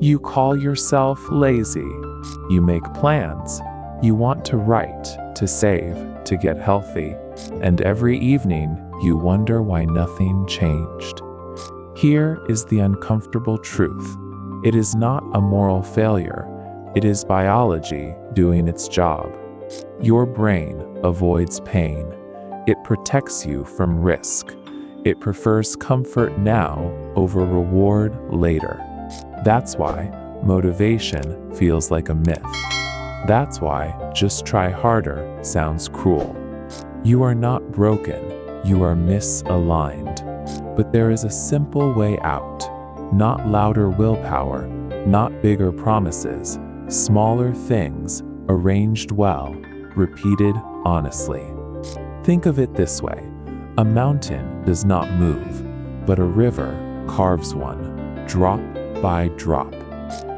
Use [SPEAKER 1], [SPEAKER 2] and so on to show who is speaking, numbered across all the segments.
[SPEAKER 1] You call yourself lazy. You make plans. You want to write, to save, to get healthy. And every evening, you wonder why nothing changed. Here is the uncomfortable truth. It is not a moral failure. It is biology doing its job. Your brain avoids pain. It protects you from risk. It prefers comfort now over reward later. That's why motivation feels like a myth. That's why just try harder sounds cruel. You are not broken, you are misaligned. But there is a simple way out. Not louder willpower, not bigger promises, smaller things arranged well, repeated honestly. Think of it this way. A mountain does not move, but a river carves one, drop by drop.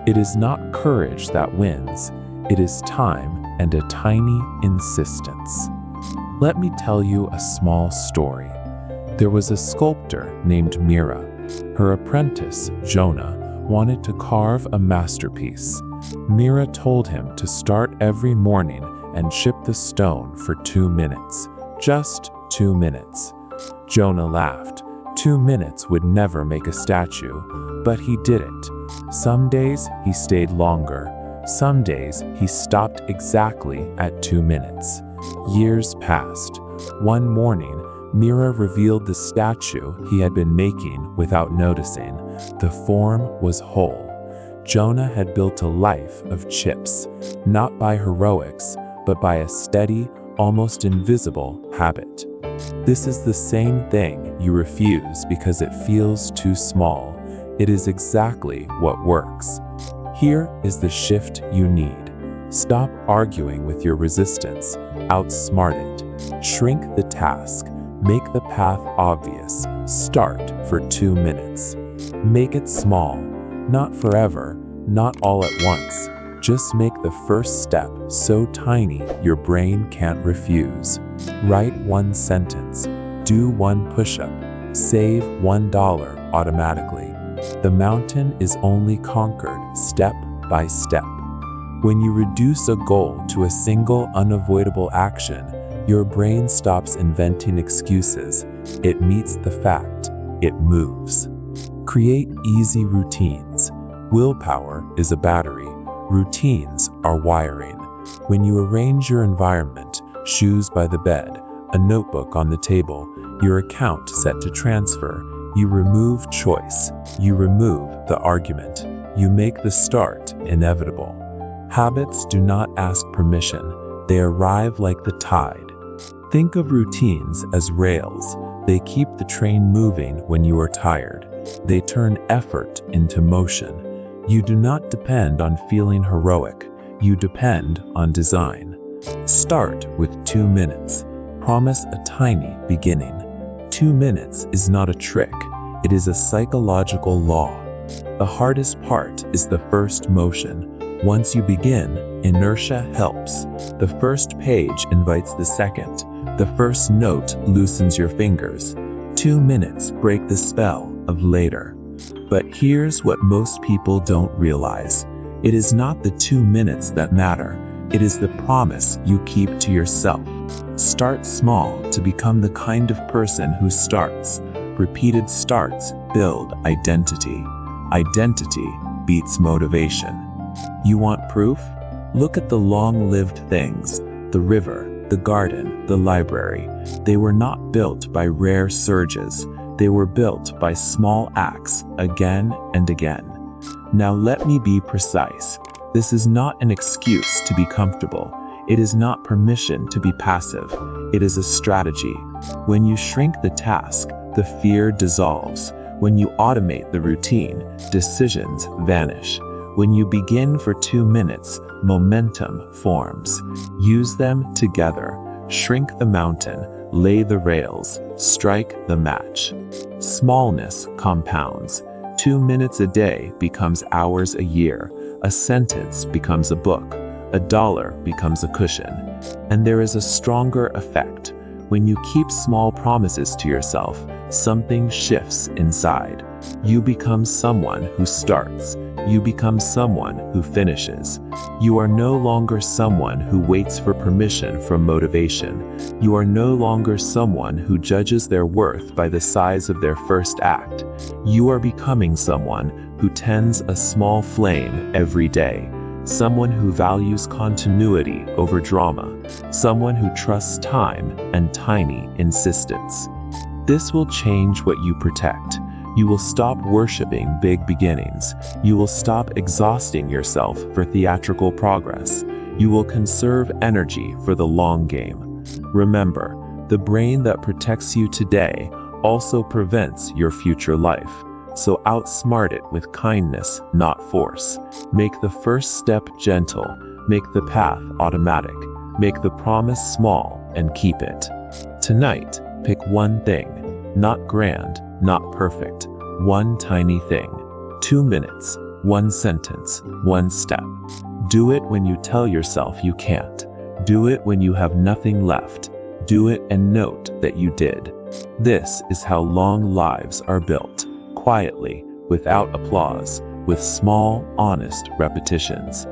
[SPEAKER 1] It is not courage that wins, it is time and a tiny insistence. Let me tell you a small story. There was a sculptor named Mira. Her apprentice, Jonah, wanted to carve a masterpiece. Mira told him to start every morning and chip the stone for 2 minutes. Just 2 minutes. Jonah laughed. 2 minutes would never make a statue, but he did it. Some days he stayed longer. Some days he stopped exactly at 2 minutes. Years passed. One morning, Mira revealed the statue he had been making without noticing. The form was whole. Jonah had built a life of chips, not by heroics, but by a steady, almost invisible habit. This is the same thing you refuse because it feels too small. It is exactly what works. Here is the shift you need. Stop arguing with your resistance. Outsmart it. Shrink the task. Make the path obvious. Start for 2 minutes. Make it small. Not forever, not all at once. Just make the first step so tiny your brain can't refuse. Write 1 sentence. Do 1 push-up. Save $1 automatically. The mountain is only conquered step by step. When you reduce a goal to a single unavoidable action, your brain stops inventing excuses. It meets the fact. It moves. Create easy routines. Willpower is a battery. Routines are wiring. When you arrange your environment, shoes by the bed, a notebook on the table, your account set to transfer, you remove choice. You remove the argument. You make the start inevitable. Habits do not ask permission. They arrive like the tide. Think of routines as rails. They keep the train moving when you are tired. They turn effort into motion. You do not depend on feeling heroic. You depend on design. Start with 2 minutes. Promise a tiny beginning. 2 minutes is not a trick. It is a psychological law. The hardest part is the first motion. Once you begin, inertia helps. The first page invites the second. The first note loosens your fingers. 2 minutes break the spell of later. But here's what most people don't realize. It is not the 2 minutes that matter. It is the promise you keep to yourself. Start small to become the kind of person who starts. Repeated starts build identity. Identity beats motivation. You want proof? Look at the long-lived things. The river, the garden, the library. They were not built by rare surges. They were built by small acts again and again. Now let me be precise. This is not an excuse to be comfortable. It is not permission to be passive. It is a strategy. When you shrink the task, the fear dissolves. When you automate the routine, decisions vanish. When you begin for 2 minutes, momentum forms. Use them together. Shrink the mountain, lay the rails, strike the match. Smallness compounds. 2 minutes a day becomes hours a year. A sentence becomes a book. $1 becomes a cushion. And there is a stronger effect. When you keep small promises to yourself, something shifts inside. You become someone who starts. You become someone who finishes. You are no longer someone who waits for permission from motivation. You are no longer someone who judges their worth by the size of their first act. You are becoming someone who tends a small flame every day. Someone who values continuity over drama. Someone who trusts time and tiny insistence. This will change what you protect. You will stop worshiping big beginnings. You will stop exhausting yourself for theatrical progress. You will conserve energy for the long game. Remember, the brain that protects you today also prevents your future life. So outsmart it with kindness, not force. Make the first step gentle. Make the path automatic. Make the promise small and keep it. Tonight, pick one thing. Not grand, not perfect. One tiny thing. 2 minutes. One sentence. One step. Do it when you tell yourself you can't. Do it when you have nothing left. Do it and note that you did. This is how long lives are built. Quietly, without applause, with small, honest repetitions.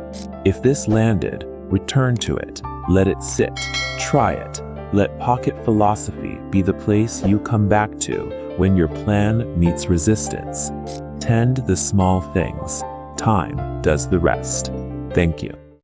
[SPEAKER 1] If this landed, return to it. Let it sit. Try it. Let pocket philosophy be the place you come back to when your plan meets resistance. Tend the small things. Time does the rest. Thank you.